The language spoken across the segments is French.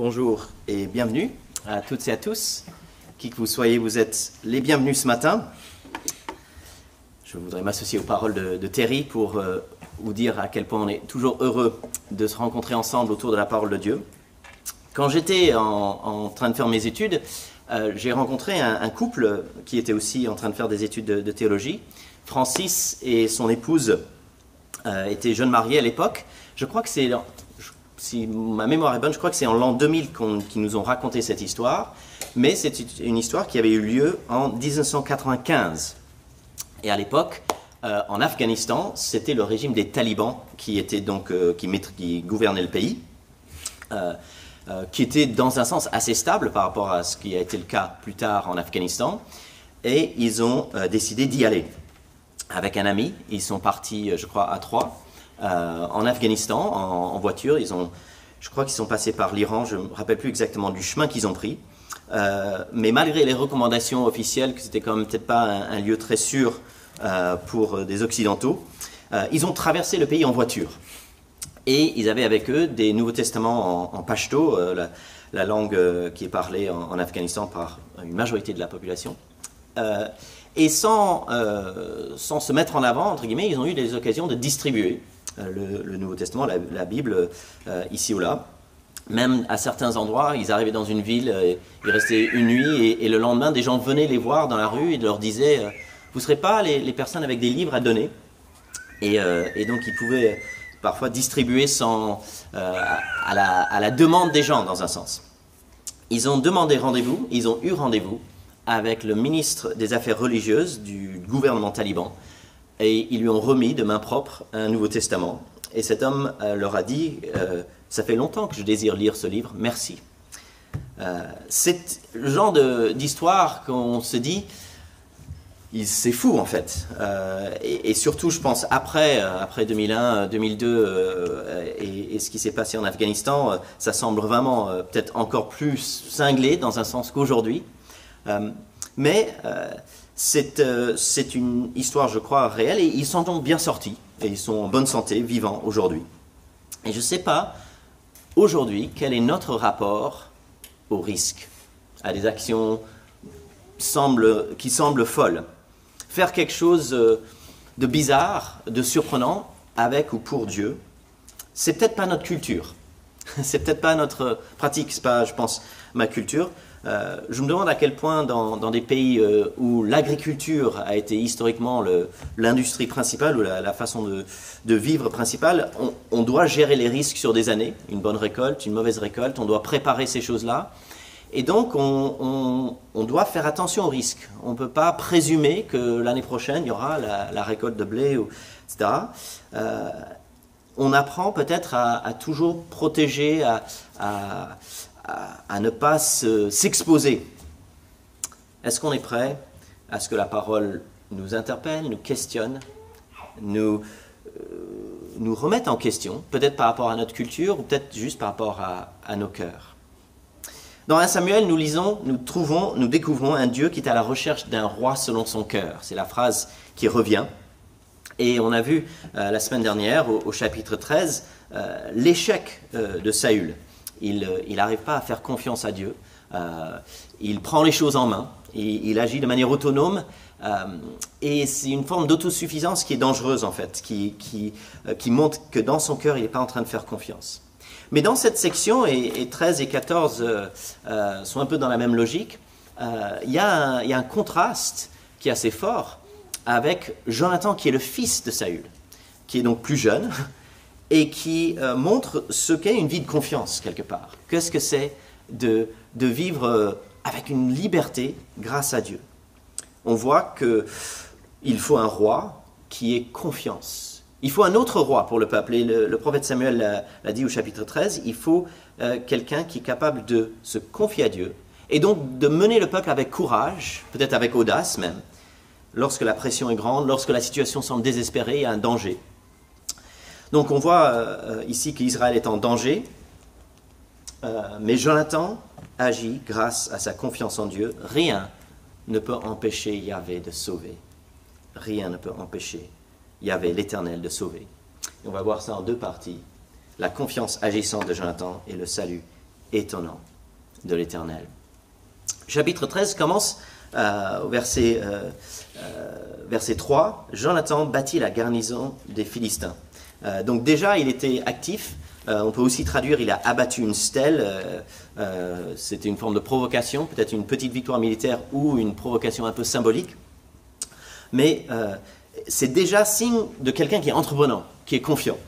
Bonjour et bienvenue à toutes et à tous. Qui que vous soyez, vous êtes les bienvenus ce matin. Je voudrais m'associer aux paroles de Terry pour vous dire à quel point on est toujours heureux de se rencontrer ensemble autour de la parole de Dieu. Quand j'étais en train de faire mes études, j'ai rencontré un couple qui était aussi en train de faire des études de théologie. Francis et son épouse étaient jeunes mariés à l'époque. Je crois que c'est, si ma mémoire est bonne, je crois que c'est en l'an 2000 qu'ils nous ont raconté cette histoire. Mais c'est une histoire qui avait eu lieu en 1995. Et à l'époque, en Afghanistan, c'était le régime des talibans qui était donc qui gouvernait le pays, qui était dans un sens assez stable par rapport à ce qui a été le cas plus tard en Afghanistan. Et ils ont décidé d'y aller. Avec un ami, ils sont partis, je crois, à 3, en Afghanistan, en voiture. Je crois qu'ils sont passés par l'Iran, je ne me rappelle plus exactement du chemin qu'ils ont pris. Mais malgré les recommandations officielles, que c'était quand même peut-être pas un lieu très sûr pour des Occidentaux, ils ont traversé le pays en voiture. Et ils avaient avec eux des Nouveaux Testaments en pashto, la langue qui est parlée en Afghanistan par une majorité de la population. Et sans se mettre en avant, entre guillemets, ils ont eu des occasions de distribuer le Nouveau Testament, la Bible, ici ou là. Même à certains endroits, ils arrivaient dans une ville, ils restaient une nuit, et le lendemain, des gens venaient les voir dans la rue et leur disaient « Vous ne serez pas les personnes avec des livres à donner ?» Et donc, ils pouvaient parfois distribuer à la demande des gens, dans un sens. Ils ont demandé rendez-vous, ils ont eu rendez-vous avec le ministre des Affaires religieuses du gouvernement taliban, et ils lui ont remis de main propre un Nouveau Testament. Et cet homme leur a dit ça fait longtemps que je désire lire ce livre, merci. C'est le genre d'histoire qu'on se dit, c'est fou en fait. Et surtout, je pense, après 2001, 2002 et ce qui s'est passé en Afghanistan, ça semble vraiment peut-être encore plus cinglé dans un sens qu'aujourd'hui. Mais c'est une histoire, je crois, réelle, et ils s'en sont bien sortis, et ils sont en bonne santé, vivants aujourd'hui. Et je ne sais pas, aujourd'hui, quel est notre rapport au risque, à des actions qui semblent folles. Faire quelque chose de bizarre, de surprenant, avec ou pour Dieu, c'est peut-être pas notre culture. C'est peut-être pas notre pratique, c'est pas, je pense, ma culture. Je me demande à quel point dans des pays où l'agriculture a été historiquement l'industrie principale ou la façon de vivre principale, on doit gérer les risques sur des années, une bonne récolte, une mauvaise récolte, on doit préparer ces choses-là. Et donc on doit faire attention aux risques. On ne peut pas présumer que l'année prochaine il y aura la récolte de blé, etc. On apprend peut-être à toujours protéger, à ne pas s'exposer. Est-ce qu'on est prêt à ce que la parole nous interpelle, nous questionne, nous remette en question, peut-être par rapport à notre culture ou peut-être juste par rapport à nos cœurs? Dans 1 Samuel, nous découvrons un Dieu qui est à la recherche d'un roi selon son cœur. C'est la phrase qui revient. Et on a vu la semaine dernière, au chapitre 13, l'échec de Saül. Il n'arrive pas à faire confiance à Dieu. Il prend les choses en main. Il agit de manière autonome. Et c'est une forme d'autosuffisance qui est dangereuse, en fait, qui montre que dans son cœur, il n'est pas en train de faire confiance. Mais dans cette section, et 13 et 14 sont un peu dans la même logique, il y a un contraste qui est assez fort avec Jonathan, qui est le fils de Saül, qui est donc plus jeune, et qui montre ce qu'est une vie de confiance, quelque part. Qu'est-ce que c'est de vivre avec une liberté grâce à Dieu. On voit qu'il faut un roi qui ait confiance. Il faut un autre roi pour le peuple. Et le prophète Samuel l'a dit au chapitre 13, il faut quelqu'un qui est capable de se confier à Dieu, et donc de mener le peuple avec courage, peut-être avec audace même, lorsque la pression est grande, lorsque la situation semble désespérée, il y a un danger. Donc on voit ici qu'Israël est en danger, mais Jonathan agit grâce à sa confiance en Dieu. Rien ne peut empêcher Yahvé de sauver. Rien ne peut empêcher Yahvé, l'Éternel, de sauver. Et on va voir ça en deux parties. La confiance agissante de Jonathan et le salut étonnant de l'Éternel. Chapitre 13 commence au verset 3. Jonathan bâtit la garnison des Philistins. Donc déjà, il était actif. On peut aussi traduire, il a abattu une stèle. C'était une forme de provocation, peut-être une petite victoire militaire ou une provocation un peu symbolique. Mais c'est déjà signe de quelqu'un qui est entreprenant, qui est confiant.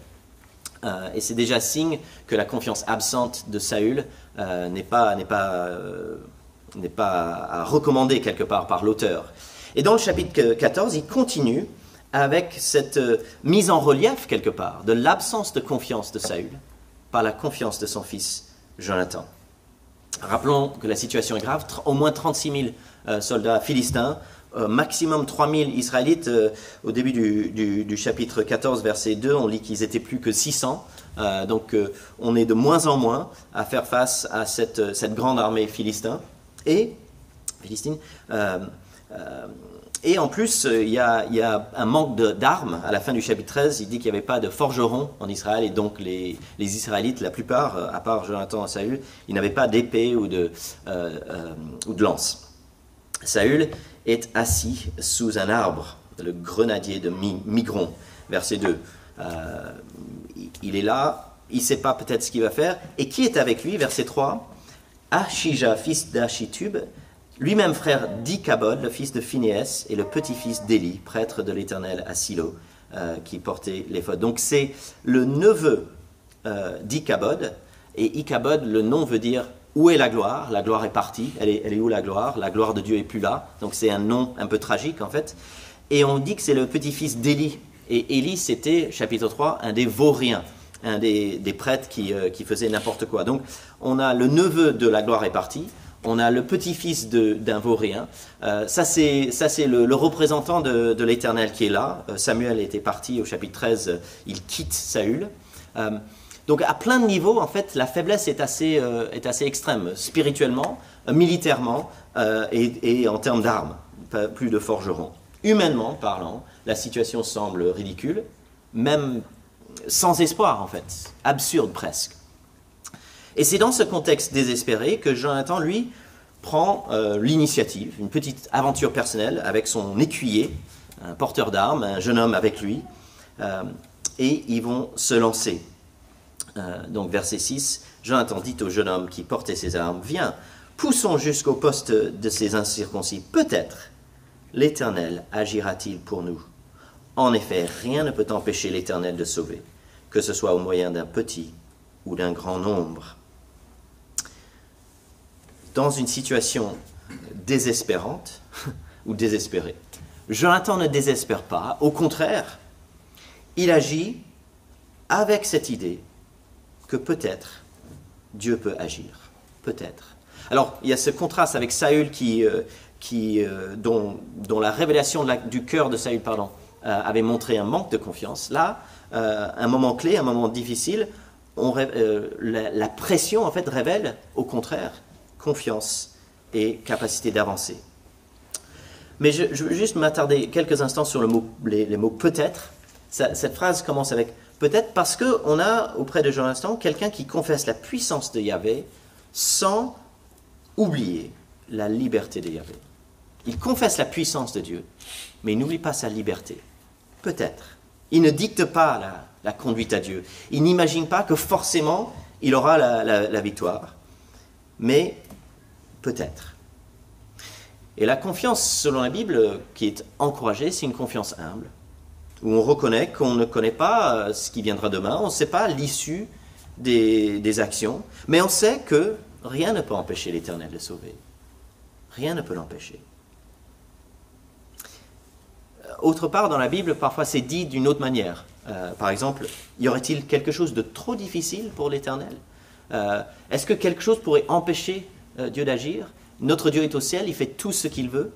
Et c'est déjà signe que la confiance absente de Saül n'est pas à recommander quelque part par l'auteur. Et dans le chapitre 14, il continue avec cette mise en relief quelque part de l'absence de confiance de Saül par la confiance de son fils Jonathan. Rappelons que la situation est grave, au moins 36 000 soldats philistins, maximum 3 000 Israélites. Au début du chapitre 14, verset 2, on lit qu'ils étaient plus que 600. Donc on est de moins en moins à faire face à cette grande armée philistine. Et en plus, il y a un manque d'armes. À la fin du chapitre 13, il dit qu'il n'y avait pas de forgerons en Israël, et donc les Israélites, la plupart, à part Jonathan et Saül, ils n'avaient pas d'épée ou de lance. Saül est assis sous un arbre, le grenadier de Migron, verset 2. Il est là, il ne sait pas peut-être ce qu'il va faire. Et qui est avec lui, verset 3? Achija, fils d'Achitub, lui-même frère d'Ichabod, le fils de Phinehas, et le petit-fils d'Élie, prêtre de l'Éternel à Silo, qui portait l'éphod. Donc c'est le neveu d'Ichabod, et Ichabod, le nom veut dire « où est la gloire ?» La gloire est partie, elle est où la gloire? La gloire de Dieu est plus là, donc c'est un nom un peu tragique en fait. Et on dit que c'est le petit-fils d'Élie, et Élie c'était, chapitre 3, un des vauriens, un des prêtres qui faisaient n'importe quoi. Donc on a le neveu de la gloire est partie, on a le petit-fils d'un vaurien. Ça c'est le représentant de l'Éternel qui est là. Samuel était parti au chapitre 13, il quitte Saül. Donc à plein de niveaux, en fait, la faiblesse est assez extrême, spirituellement, militairement et en termes d'armes, plus de forgerons. Humainement parlant, la situation semble ridicule, même sans espoir en fait, absurde presque. Et c'est dans ce contexte désespéré que Jonathan, lui, prend l'initiative, une petite aventure personnelle avec son écuyer, un porteur d'armes, un jeune homme avec lui, et ils vont se lancer. Donc verset 6, Jonathan dit au jeune homme qui portait ses armes, « Viens, poussons jusqu'au poste de ces incirconcis. Peut-être l'Éternel agira-t-il pour nous. En effet, rien ne peut empêcher l'Éternel de sauver, que ce soit au moyen d'un petit ou d'un grand nombre. » Dans une situation désespérante ou désespérée, Jonathan ne désespère pas, au contraire, il agit avec cette idée que peut-être Dieu peut agir, peut-être. Alors, il y a ce contraste avec Saül dont la révélation du cœur de Saül avait montré un manque de confiance. Là, un moment clé, un moment difficile, la pression en fait révèle au contraire confiance et capacité d'avancer. Mais je veux juste m'attarder quelques instants sur les mots peut-être. Cette phrase commence avec peut-être parce qu'on a auprès de Jonathan quelqu'un qui confesse la puissance de Yahvé sans oublier la liberté de Yahvé. Il confesse la puissance de Dieu, mais il n'oublie pas sa liberté. Peut-être. Il ne dicte pas la conduite à Dieu. Il n'imagine pas que forcément il aura la victoire. Mais peut-être. Et la confiance, selon la Bible, qui est encouragée, c'est une confiance humble, où on reconnaît qu'on ne connaît pas ce qui viendra demain, on ne sait pas l'issue des actions, mais on sait que rien ne peut empêcher l'Éternel de sauver. Rien ne peut l'empêcher. Autre part, dans la Bible, parfois c'est dit d'une autre manière. Par exemple, y aurait-il quelque chose de trop difficile pour l'Éternel? Est-ce que quelque chose pourrait empêcher Dieu d'agir? Notre Dieu est au ciel, il fait tout ce qu'il veut.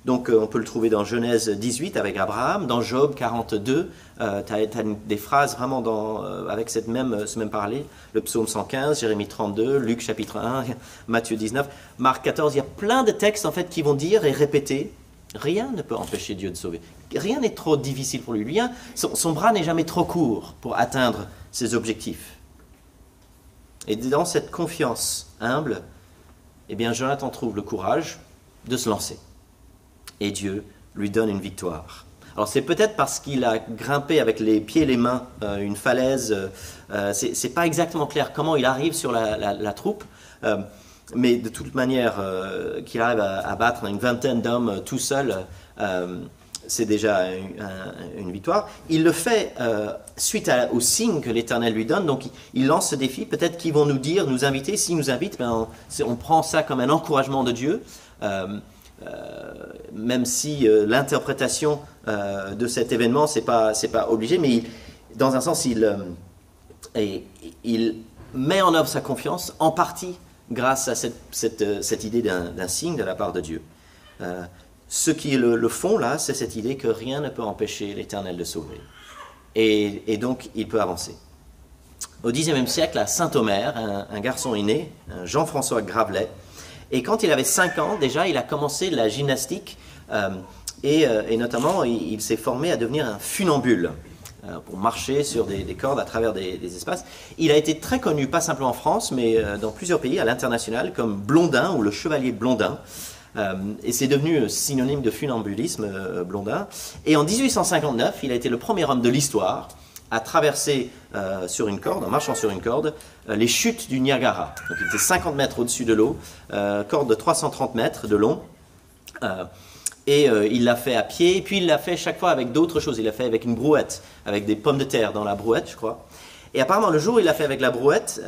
Donc on peut le trouver dans Genèse 18 avec Abraham, dans Job 42, tu as des phrases vraiment avec ce même parallèle, le psaume 115, Jérémie 32, Luc chapitre 1, Matthieu 19, Marc 14, il y a plein de textes en fait qui vont dire et répéter, rien ne peut empêcher Dieu de sauver. Rien n'est trop difficile pour lui. Son bras n'est jamais trop court pour atteindre ses objectifs. Et dans cette confiance humble, eh bien, Jonathan trouve le courage de se lancer. Et Dieu lui donne une victoire. Alors c'est peut-être parce qu'il a grimpé avec les pieds et les mains une falaise. C'est pas exactement clair comment il arrive sur la troupe. Mais de toute manière, qu'il arrive à battre une vingtaine d'hommes tout seul, c'est déjà une victoire. Il le fait suite au signe que l'Éternel lui donne. Donc il lance ce défi. Peut-être qu'ils vont nous inviter. S'ils nous invitent, ben, on prend ça comme un encouragement de Dieu. Même si l'interprétation de cet événement, c'est pas obligé. Mais dans un sens, il met en œuvre sa confiance, en partie grâce à cette idée d'un signe de la part de Dieu. Ceux qui le font là, c'est cette idée que rien ne peut empêcher l'Éternel de sauver. Et donc, il peut avancer. Au Xe siècle, à Saint-Omer, un garçon est né, Jean-François Gravelet. Et quand il avait 5 ans, déjà, il a commencé la gymnastique. Et notamment, il s'est formé à devenir un funambule, pour marcher sur des cordes à travers des espaces. Il a été très connu, pas simplement en France, mais dans plusieurs pays à l'international, comme Blondin ou le chevalier Blondin. Et c'est devenu synonyme de funambulisme, Blondin. Et en 1859, il a été le premier homme de l'histoire à traverser sur une corde, en marchant sur une corde, les chutes du Niagara. Donc il était 50 mètres au-dessus de l'eau, corde de 330 mètres de long. Il l'a fait à pied, et puis il l'a fait chaque fois avec d'autres choses. Il l'a fait avec une brouette, avec des pommes de terre dans la brouette, je crois. Et apparemment, le jour où il l'a fait avec la brouette,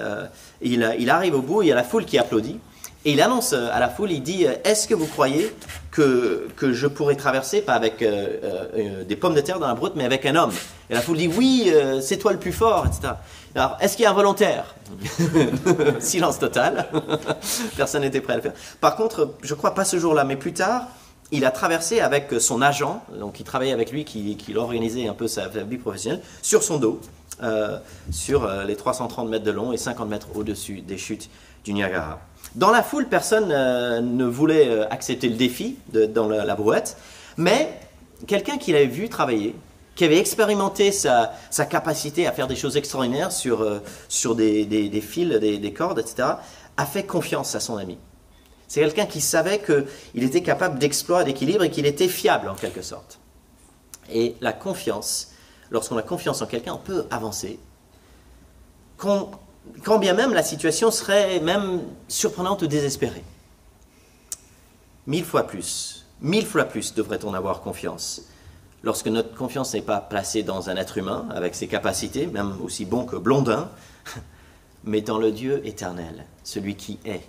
il arrive au bout, il y a la foule qui applaudit. Et il annonce à la foule, il dit « Est-ce que vous croyez que je pourrais traverser, pas avec des pommes de terre dans la brouette, mais avec un homme ?» Et la foule dit « Oui, c'est toi le plus fort, etc. » Alors, est-ce qu'il y a un volontaire? Silence total. Personne n'était prêt à le faire. Par contre, je crois pas ce jour-là, mais plus tard, il a traversé avec son agent, donc il travaillait avec lui, qui organisait un peu sa vie professionnelle, sur son dos, sur les 330 mètres de long et 50 mètres au-dessus des chutes du Niagara. Dans la foule, personne ne voulait accepter le défi dans la brouette, mais quelqu'un qui l'avait vu travailler, qui avait expérimenté sa capacité à faire des choses extraordinaires sur des fils, des cordes, etc., a fait confiance à son ami. C'est quelqu'un qui savait qu'il était capable d'exploits, d'équilibre et qu'il était fiable en quelque sorte. Et la confiance, lorsqu'on a confiance en quelqu'un, on peut avancer. Quand bien même la situation serait même surprenante ou désespérée. 1000 fois plus devrait-on avoir confiance. Lorsque notre confiance n'est pas placée dans un être humain, avec ses capacités, même aussi bon que Blondin, mais dans le Dieu éternel, celui qui est,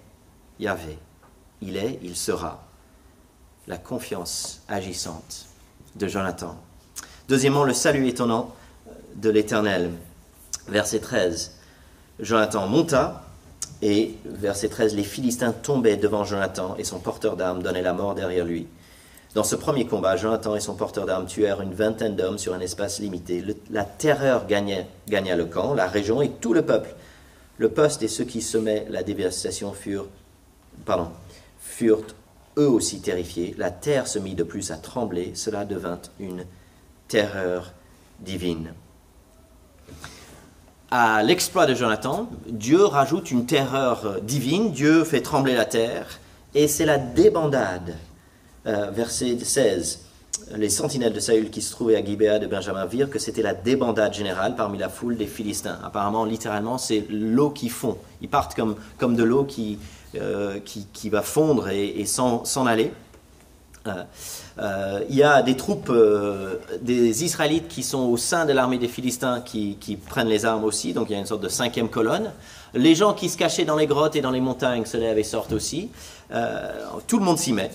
Yahvé. Il est, il sera. La confiance agissante de Jonathan. Deuxièmement, le salut étonnant de l'Éternel. Verset 13. Jonathan monta, et verset 13, les Philistins tombaient devant Jonathan, et son porteur d'armes donnait la mort derrière lui. Dans ce premier combat, Jonathan et son porteur d'armes tuèrent une vingtaine d'hommes sur un espace limité. La terreur gagna le camp, la région et tout le peuple. Le poste et ceux qui semaient la dévastation furent eux aussi terrifiés. La terre se mit de plus à trembler. Cela devint une terreur divine. À l'exploit de Jonathan, Dieu rajoute une terreur divine. Dieu fait trembler la terre. Et c'est la débandade. Verset 16. Les sentinelles de Saül qui se trouvaient à Gibéa de Benjamin virent que c'était la débandade générale parmi la foule des Philistins. Apparemment, littéralement, c'est l'eau qui fond. Ils partent comme de l'eau qui va fondre et s'en aller. Il y a des troupes des Israélites qui sont au sein de l'armée des Philistins qui prennent les armes aussi, donc il y a une sorte de 5e colonne. Les gens qui se cachaient dans les grottes et dans les montagnes se lèvent et sortent aussi. Tout le monde s'y met.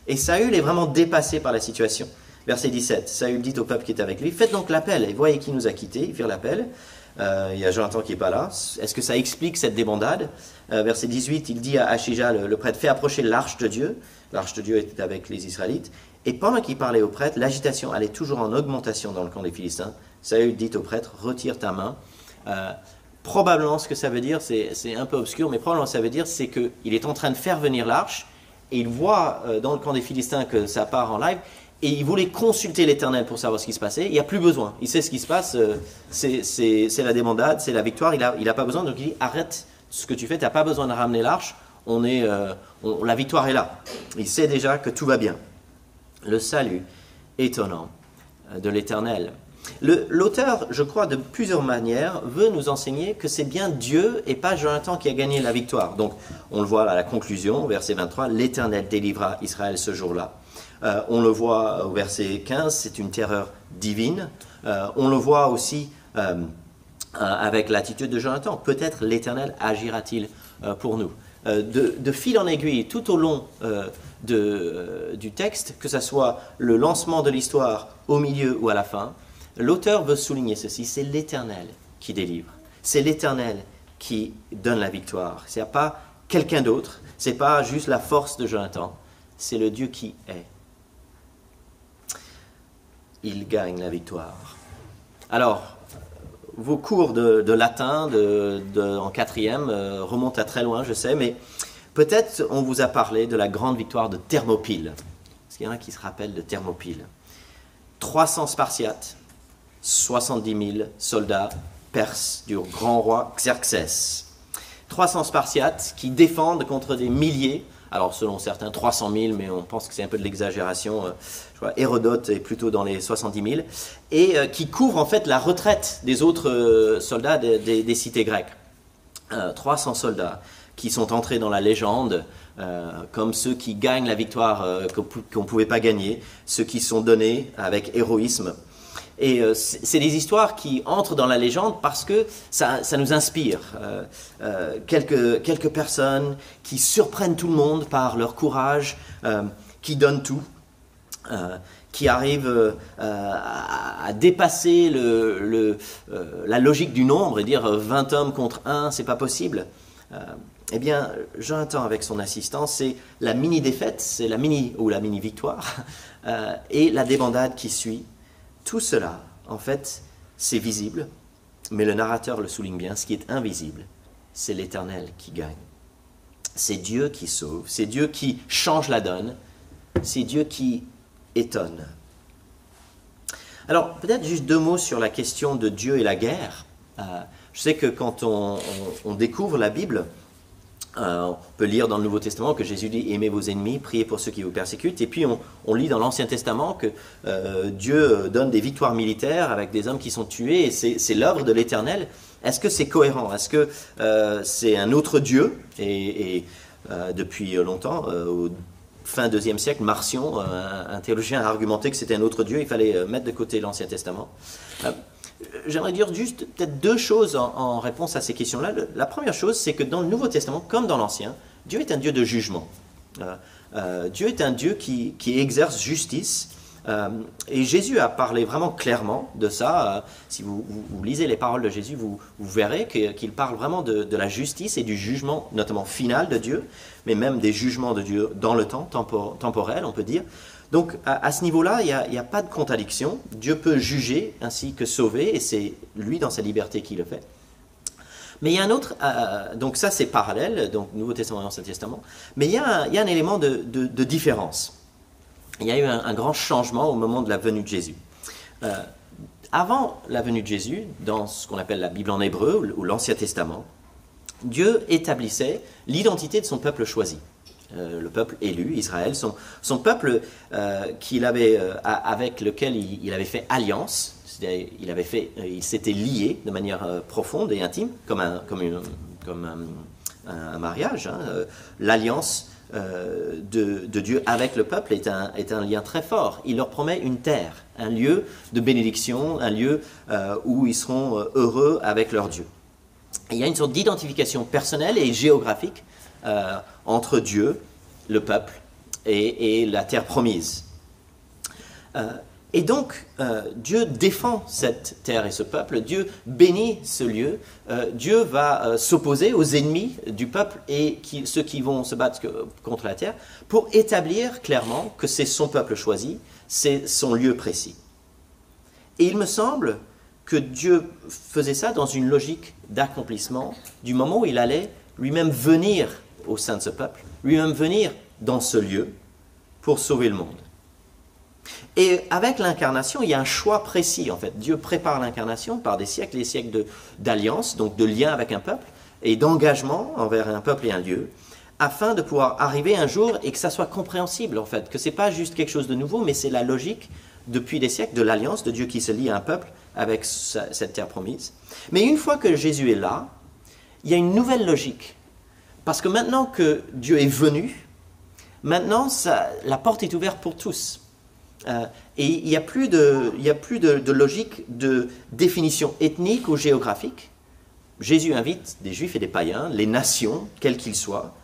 Et Saül est vraiment dépassé par la situation. Verset 17, Saül dit au peuple qui est avec lui, « Faites donc l'appel, et voyez qui nous a quittés. » Ils firent l'appel. Il y a Jonathan qui n'est pas là. Est-ce que ça explique cette débandade? Verset 18, il dit à Achija, le prêtre, « Fais approcher l'arche de Dieu. » L'arche de Dieu était avec les Israélites. Et pendant qu'il parlait au prêtre, l'agitation allait toujours en augmentation dans le camp des Philistins. Saül dit au prêtre, « Retire ta main. » Probablement, ce que ça veut dire, c'est un peu obscur, mais probablement ça veut dire, c'est qu'il est en train de faire venir l'arche, et il voit dans le camp des Philistins que ça part en live, et il voulait consulter l'Éternel pour savoir ce qui se passait. Il n'y a plus besoin. Il sait ce qui se passe. C'est la débandade, c'est la victoire. Il n'a pas besoin. Donc il dit, arrête ce que tu fais, tu n'as pas besoin de ramener l'arche, la victoire est là. Il sait déjà que tout va bien. Le salut étonnant de l'Éternel. L'auteur, je crois, de plusieurs manières, veut nous enseigner que c'est bien Dieu et pas Jonathan qui a gagné la victoire. Donc, on le voit à la conclusion, au verset 23, l'Éternel délivra Israël ce jour-là. On le voit au verset 15, c'est une terreur divine. On le voit aussi avec l'attitude de Jonathan. Peut-être l'Éternel agira-t-il pour nous. De fil en aiguille, tout au long du texte, que ce soit le lancement de l'histoire, au milieu ou à la fin, l'auteur veut souligner ceci, c'est l'Éternel qui délivre. C'est l'Éternel qui donne la victoire. Ce n'est pas quelqu'un d'autre, ce n'est pas juste la force de Jonathan, c'est le Dieu qui est. Il gagne la victoire. Alors, vos cours de latin en 4e remontent à très loin, je sais, mais peut-être on vous a parlé de la grande victoire de Thermopyle. Est-ce qu'il y en a qui se rappellent de Thermopyle? 300 Spartiates, 70 000 soldats perses du grand roi Xerxès. 300 Spartiates qui défendent contre des milliers, alors selon certains 300 000, mais on pense que c'est un peu de l'exagération, je crois Hérodote est plutôt dans les 70 000, et qui couvrent en fait la retraite des autres soldats des cités grecques. 300 soldats qui sont entrés dans la légende comme ceux qui gagnent la victoire qu'on ne pouvait pas gagner, ceux qui sont donnés avec héroïsme. Et c'est des histoires qui entrent dans la légende parce que ça nous inspire. Quelques personnes qui surprennent tout le monde par leur courage, qui donnent tout, qui arrivent à dépasser la logique du nombre et dire 20 hommes contre 1, c'est pas possible. Eh bien, Jonathan, avec son assistance, c'est la mini-défaite, c'est la mini-victoire, et la débandade qui suit. Tout cela, en fait, c'est visible, mais le narrateur le souligne bien, ce qui est invisible, c'est l'Éternel qui gagne. C'est Dieu qui sauve, c'est Dieu qui change la donne, c'est Dieu qui étonne. Alors, peut-être juste 2 mots sur la question de Dieu et la guerre. Je sais que quand on découvre la Bible, on peut lire dans le Nouveau Testament que Jésus dit « Aimez vos ennemis, priez pour ceux qui vous persécutent ». Et puis on lit dans l'Ancien Testament que Dieu donne des victoires militaires avec des hommes qui sont tués, et c'est l'œuvre de l'Éternel. Est-ce que c'est cohérent? Est-ce que c'est un autre Dieu? Et depuis longtemps, au fin 2e siècle, Marcion, un théologien, a argumenté que c'était un autre Dieu, il fallait mettre de côté l'Ancien Testament. J'aimerais dire juste peut-être 2 choses en réponse à ces questions-là. La première chose, c'est que dans le Nouveau Testament, comme dans l'Ancien, Dieu est un Dieu de jugement. Dieu est un Dieu qui exerce justice. Et Jésus a parlé vraiment clairement de ça. Si vous lisez les paroles de Jésus, vous verrez qu'il parle vraiment de la justice et du jugement, notamment final de Dieu, mais même des jugements de Dieu dans le temps, temporel, on peut dire. Donc, à ce niveau-là, il n'y a pas de contradiction. Dieu peut juger ainsi que sauver, et c'est lui, dans sa liberté, qui le fait. Mais il y a un autre... donc ça, c'est parallèle, donc Nouveau Testament et Ancien Testament. Mais il y a un élément de différence. Il y a eu un grand changement au moment de la venue de Jésus. Avant la venue de Jésus, dans ce qu'on appelle la Bible en hébreu, ou l'Ancien Testament, Dieu établissait l'identité de son peuple choisi. Le peuple élu, Israël, son peuple avec lequel il avait fait alliance, il s'était lié de manière profonde et intime, comme un mariage. L'alliance de Dieu avec le peuple est un lien très fort. Il leur promet une terre, un lieu de bénédiction, un lieu où ils seront heureux avec leur Dieu. Et il y a une sorte d'identification personnelle et géographique entre Dieu, le peuple, et la terre promise. Et donc, Dieu défend cette terre et ce peuple, Dieu bénit ce lieu, Dieu va s'opposer aux ennemis du peuple et ceux qui vont se battre contre la terre, pour établir clairement que c'est son peuple choisi, c'est son lieu précis. Et il me semble que Dieu faisait ça dans une logique d'accomplissement, du moment où il allait lui-même venir au sein de ce peuple, lui-même venir dans ce lieu pour sauver le monde. Et avec l'incarnation, il y a un choix précis en fait. Dieu prépare l'incarnation par des siècles et des siècles d'alliance, donc de lien avec un peuple, et d'engagement envers un peuple et un lieu, afin de pouvoir arriver un jour et que ça soit compréhensible en fait, que ce n'est pas juste quelque chose de nouveau, mais c'est la logique depuis des siècles de l'alliance de Dieu qui se lie à un peuple avec cette terre promise. Mais une fois que Jésus est là, il y a une nouvelle logique. Parce que maintenant que Dieu est venu, maintenant la porte est ouverte pour tous. Et il n'y a plus de logique de définition ethnique ou géographique. Jésus invite des Juifs et des païens, les nations, quelles qu'ils soient,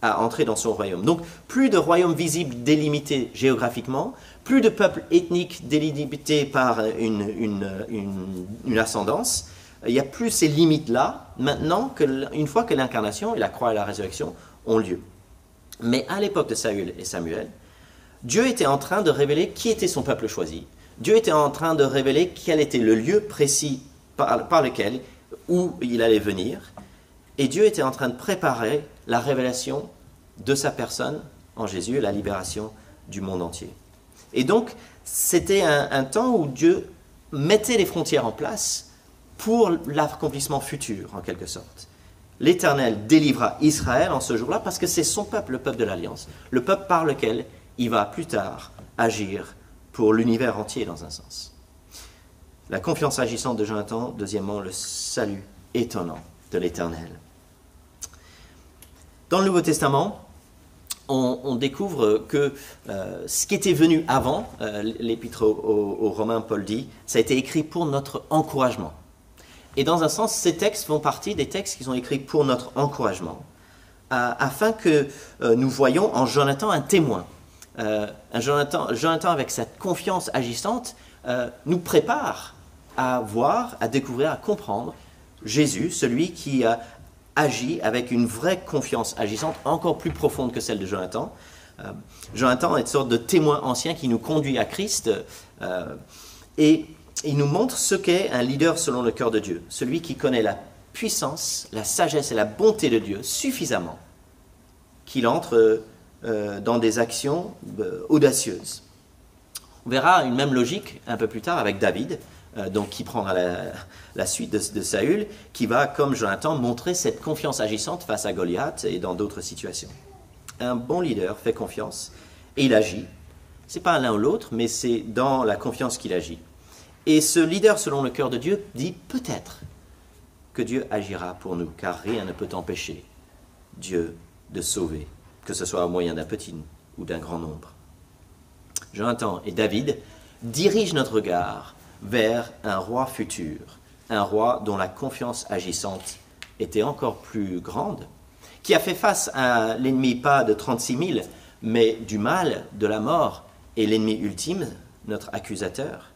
à entrer dans son royaume. Donc, plus de royaume visible délimité géographiquement, plus de peuple ethnique délimité par une ascendance. Il n'y a plus ces limites-là, maintenant, une fois que l'incarnation et la croix et la résurrection ont lieu. Mais à l'époque de Saül et Samuel, Dieu était en train de révéler qui était son peuple choisi. Dieu était en train de révéler quel était le lieu précis par lequel, où il allait venir. Et Dieu était en train de préparer la révélation de sa personne en Jésus et la libération du monde entier. Et donc, c'était un temps où Dieu mettait les frontières en place pour l'accomplissement futur, en quelque sorte. L'Éternel délivra Israël en ce jour-là parce que c'est son peuple, le peuple de l'Alliance, le peuple par lequel il va plus tard agir pour l'univers entier dans un sens. La confiance agissante de Jonathan, deuxièmement, le salut étonnant de l'Éternel. Dans le Nouveau Testament, on découvre que ce qui était venu avant, l'épître aux Romains, Paul dit, ça a été écrit pour notre encouragement. Et dans un sens, ces textes font partie des textes qui sont écrits pour notre encouragement, afin que nous voyions en Jonathan un témoin. Jonathan, avec cette confiance agissante, nous prépare à voir, à découvrir, à comprendre Jésus, celui qui a agi avec une vraie confiance agissante, encore plus profonde que celle de Jonathan. Jonathan est une sorte de témoin ancien qui nous conduit à Christ et il nous montre ce qu'est un leader selon le cœur de Dieu, celui qui connaît la puissance, la sagesse et la bonté de Dieu suffisamment qu'il entre dans des actions audacieuses. On verra une même logique un peu plus tard avec David, donc qui prendra la suite de Saül, qui va, comme Jonathan, montrer cette confiance agissante face à Goliath et dans d'autres situations. Un bon leader fait confiance et il agit. Ce n'est pas l'un ou l'autre, mais c'est dans la confiance qu'il agit. Et ce leader selon le cœur de Dieu dit peut-être que Dieu agira pour nous, car rien ne peut empêcher Dieu de sauver, que ce soit au moyen d'un petit ou d'un grand nombre. Jonathan et David dirigent notre regard vers un roi futur, un roi dont la confiance agissante était encore plus grande, qui a fait face à l'ennemi pas de 36 000, mais du mal, de la mort, et l'ennemi ultime, notre accusateur,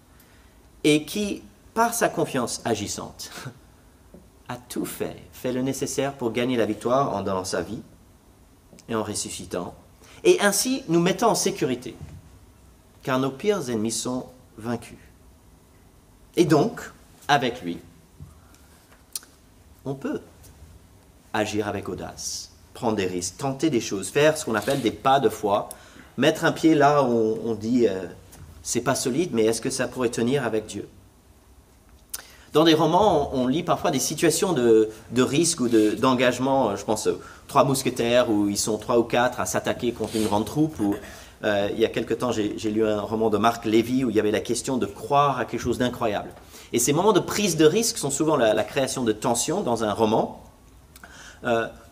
et qui, par sa confiance agissante, a tout fait le nécessaire pour gagner la victoire en donnant sa vie et en ressuscitant, et ainsi nous mettant en sécurité, car nos pires ennemis sont vaincus. Et donc, avec lui, on peut agir avec audace, prendre des risques, tenter des choses, faire ce qu'on appelle des pas de foi, mettre un pied là où on dit c'est pas solide, mais est-ce que ça pourrait tenir avec Dieu? Dans des romans, on lit parfois des situations de risque ou d'engagement, je pense aux Trois Mousquetaires, où ils sont 3 ou 4 à s'attaquer contre une grande troupe, ou il y a quelque temps, j'ai lu un roman de Marc Lévy où il y avait la question de croire à quelque chose d'incroyable. Et ces moments de prise de risque sont souvent la création de tensions dans un roman,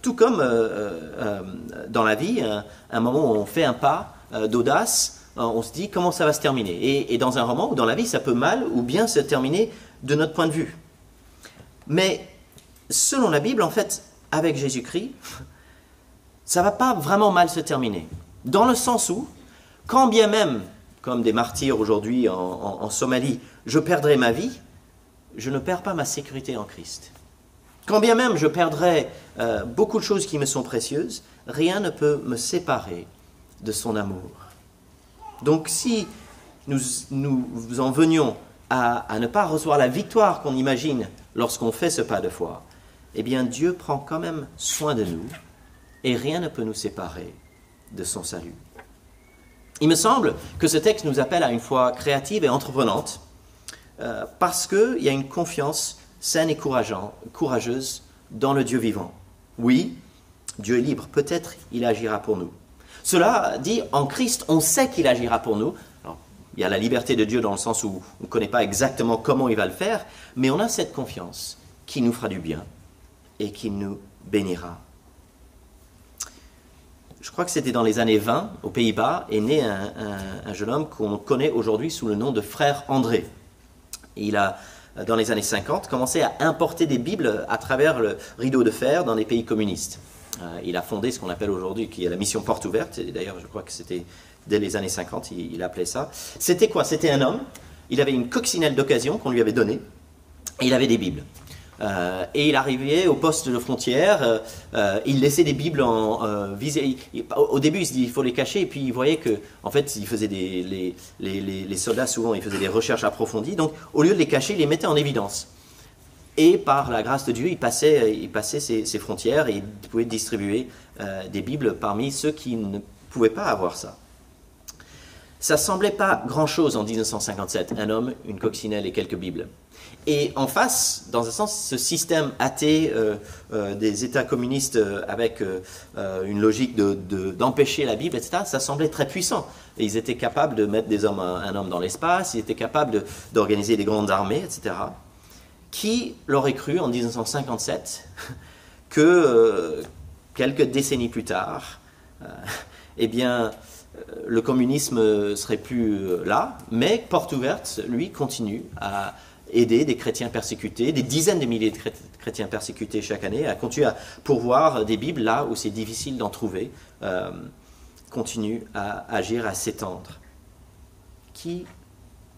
tout comme dans la vie, un moment où on fait un pas d'audace, on se dit comment ça va se terminer. Et dans un roman ou dans la vie, ça peut mal ou bien se terminer de notre point de vue. Mais selon la Bible, en fait, avec Jésus-Christ, ça ne va pas vraiment mal se terminer. Dans le sens où, quand bien même, comme des martyrs aujourd'hui en Somalie, je perdrai ma vie, je ne perds pas ma sécurité en Christ. Quand bien même je perdrai beaucoup de choses qui me sont précieuses, rien ne peut me séparer de son amour. Donc si nous en venions à ne pas recevoir la victoire qu'on imagine lorsqu'on fait ce pas de foi, eh bien Dieu prend quand même soin de nous et rien ne peut nous séparer de son salut. Il me semble que ce texte nous appelle à une foi créative et entreprenante parce qu'il y a une confiance saine et courageuse dans le Dieu vivant. Oui, Dieu est libre, peut-être il agira pour nous. Cela dit, en Christ, on sait qu'il agira pour nous. Alors, il y a la liberté de Dieu dans le sens où on ne connaît pas exactement comment il va le faire, mais on a cette confiance qu'il nous fera du bien et qu'il nous bénira. Je crois que c'était dans les années 20, aux Pays-Bas, est né un jeune homme qu'on connaît aujourd'hui sous le nom de frère André. Et il a, dans les années 50, commencé à importer des Bibles à travers le rideau de fer dans les pays communistes. Il a fondé ce qu'on appelle aujourd'hui, qui est la mission Porte Ouverte, et d'ailleurs je crois que c'était dès les années 50, il appelait ça. C'était quoi? C'était un homme, il avait une coccinelle d'occasion qu'on lui avait donnée, et il avait des Bibles. Et il arrivait au poste de frontière, il laissait des Bibles visées. Au début, il se dit il faut les cacher, et puis il voyait que, en fait, il faisait les soldats souvent, ils faisaient des recherches approfondies. Donc, au lieu de les cacher, il les mettait en évidence. Et par la grâce de Dieu, il passait ces frontières et il pouvait distribuer des Bibles parmi ceux qui ne pouvaient pas avoir ça. Ça semblait pas grand-chose en 1957, un homme, une coccinelle et quelques Bibles. Et en face, dans un sens, ce système athée des États communistes avec une logique d'empêcher la Bible, etc., ça semblait très puissant. Et ils étaient capables de mettre un homme dans l'espace, ils étaient capables d'organiser des grandes armées, etc. Qui l'aurait cru en 1957 que quelques décennies plus tard, eh bien, le communisme serait plus là, mais Porte Ouverte, lui, continue à aider des chrétiens persécutés, des dizaines de milliers de chrétiens persécutés chaque année, à continuer à pourvoir des Bibles là où c'est difficile d'en trouver, continue à agir, à s'étendre. Qui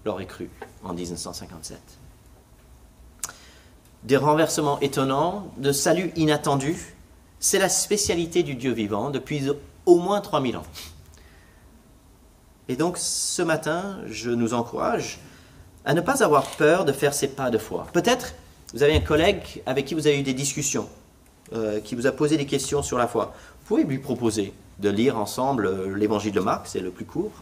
l'aurait cru en 1957? Des renversements étonnants, de saluts inattendus, c'est la spécialité du Dieu vivant depuis au moins 3000 ans. Et donc, ce matin, je nous encourage à ne pas avoir peur de faire ces pas de foi. Peut-être, vous avez un collègue avec qui vous avez eu des discussions, qui vous a posé des questions sur la foi. Vous pouvez lui proposer de lire ensemble l'évangile de Marc, c'est le plus court.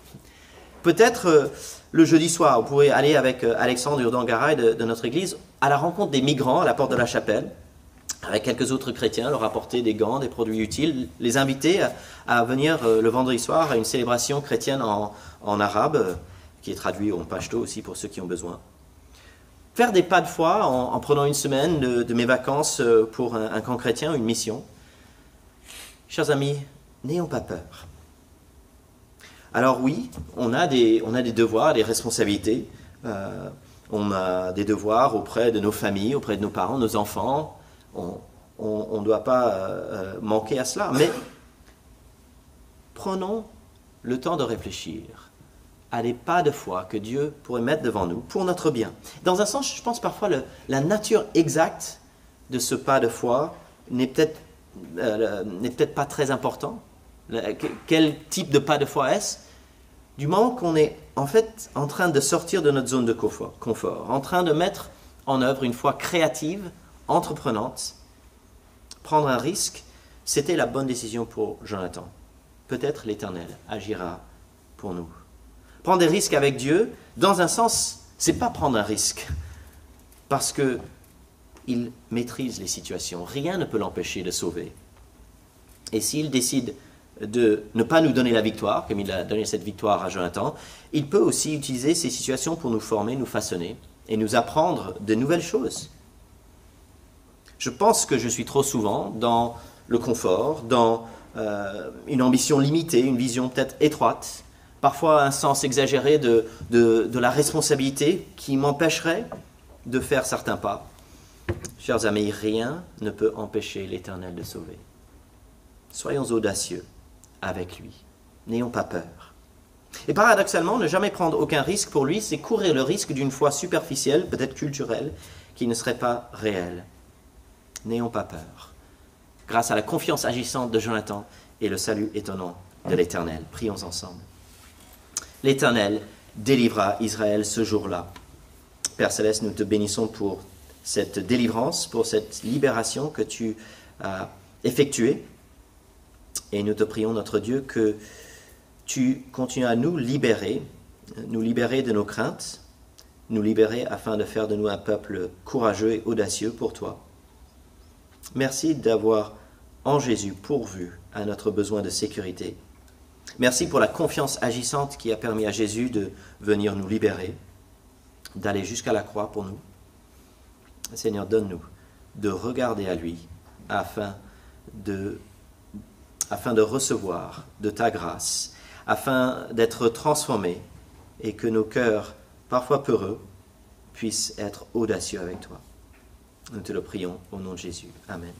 Peut-être, le jeudi soir, vous pourrez aller avec Alexandre Urdangaray de notre église à la rencontre des migrants à la porte de la chapelle, avec quelques autres chrétiens, leur apporter des gants, des produits utiles, les inviter à venir le vendredi soir à une célébration chrétienne en arabe, qui est traduit en pashto aussi pour ceux qui ont besoin. Faire des pas de foi en prenant une semaine de mes vacances pour un camp chrétien, une mission. Chers amis, n'ayons pas peur. Alors oui, on a des devoirs, des responsabilités. On a des devoirs auprès de nos familles, auprès de nos parents, nos enfants. On ne doit pas manquer à cela, mais prenons le temps de réfléchir à des pas de foi que Dieu pourrait mettre devant nous pour notre bien. Dans un sens, je pense parfois la nature exacte de ce pas de foi n'est peut-être pas très important. Quel type de pas de foi est-ce? Du moment qu'on est en fait en train de sortir de notre zone de confort, en train de mettre en œuvre une foi créative, entreprenante, prendre un risque, c'était la bonne décision pour Jonathan. Peut-être l'Éternel agira pour nous. Prendre des risques avec Dieu, dans un sens, c'est pas prendre un risque, parce que il maîtrise les situations. Rien ne peut l'empêcher de sauver. Et s'il décide de ne pas nous donner la victoire, comme il a donné cette victoire à Jonathan, il peut aussi utiliser ces situations pour nous former, nous façonner et nous apprendre de nouvelles choses. Je pense que je suis trop souvent dans le confort, dans une ambition limitée, une vision peut-être étroite, parfois un sens exagéré de la responsabilité qui m'empêcherait de faire certains pas. Chers amis, rien ne peut empêcher l'Éternel de sauver. Soyons audacieux avec lui. N'ayons pas peur. Et paradoxalement, ne jamais prendre aucun risque pour lui, c'est courir le risque d'une foi superficielle, peut-être culturelle, qui ne serait pas réelle. N'ayons pas peur. Grâce à la confiance agissante de Jonathan et le salut étonnant de l'Éternel. Prions ensemble. L'Éternel délivra Israël ce jour-là. Père Céleste, nous te bénissons pour cette délivrance, pour cette libération que tu as effectuée. Et nous te prions, notre Dieu, que tu continues à nous libérer de nos craintes, nous libérer afin de faire de nous un peuple courageux et audacieux pour toi. Merci d'avoir en Jésus pourvu à notre besoin de sécurité. Merci pour la confiance agissante qui a permis à Jésus de venir nous libérer, d'aller jusqu'à la croix pour nous. Seigneur, donne-nous de regarder à lui afin de recevoir de ta grâce, afin d'être transformés et que nos cœurs, parfois peureux, puissent être audacieux avec toi. Nous te le prions au nom de Jésus. Amen.